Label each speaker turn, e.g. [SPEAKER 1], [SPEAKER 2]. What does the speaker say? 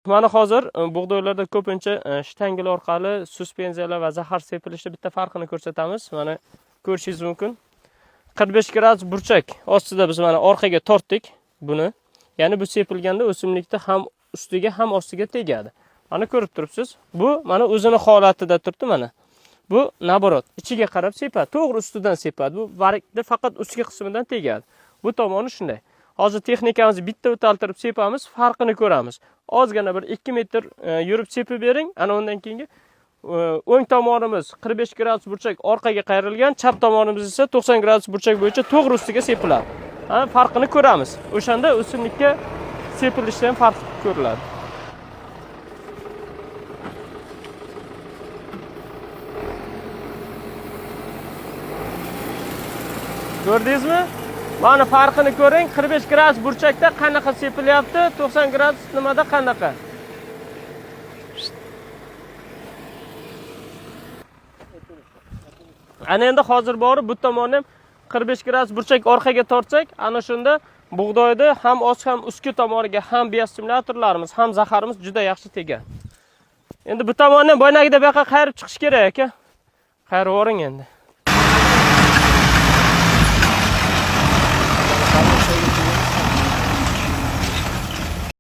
[SPEAKER 1] Mana hozir bug'doylarda ko'pincha shtangil orqali suspenziyalar va zahar sepilishida bitta farqini ko'rsatamiz. Mana ko'rishingiz mumkin. 45 gradus burchak ostida biz mana orqaga tortdik buni. Ya'ni bu sepilganda o'simlikda ham ustiga ham ostiga tegadi. Mana ko'rib turibsiz. Bu mana o'zini holatida turibdi mana. Bu naborot, ichiga qarab sepadi, to'g'ri ustidan sepadi. Bu varikda faqat ustki qismidan tegadi. Bu tomoni shunday. Hozir texnikamizni bitta o'taltirib sepamiz, farqini ko'ramiz. Ozgina bir 2 metr yurib sepib bering, ana undan keyingi o'ng tomonimiz 45 gradus burchak orqaga qayrilgan, chap tomonimiz esa 90 gradus burchak bo'yicha to'g'ri ustiga sepiladi. Ana farqini ko'ramiz. O'shanda o'simlikka sepilishda ham farq ko'riladi. Ko'rdingizmi? Mana farqini ko'ring. 45 gradus burchakda qanaqa sepilyapti, 90 gradus nimada qanaqa. Ana endi hozir borib bu tomonni ham 45 gradus burchak orqaga tortsak, ana shunda bug'doyda ham ost ham ustki tomoniga ham biostimulyatorlarimiz, ham zaharimiz juda yaxshi tegadi. Endi bu tomonni boynagiga bu yoqqa qayirib chiqish kerak aka. Qayirib o'ring endi.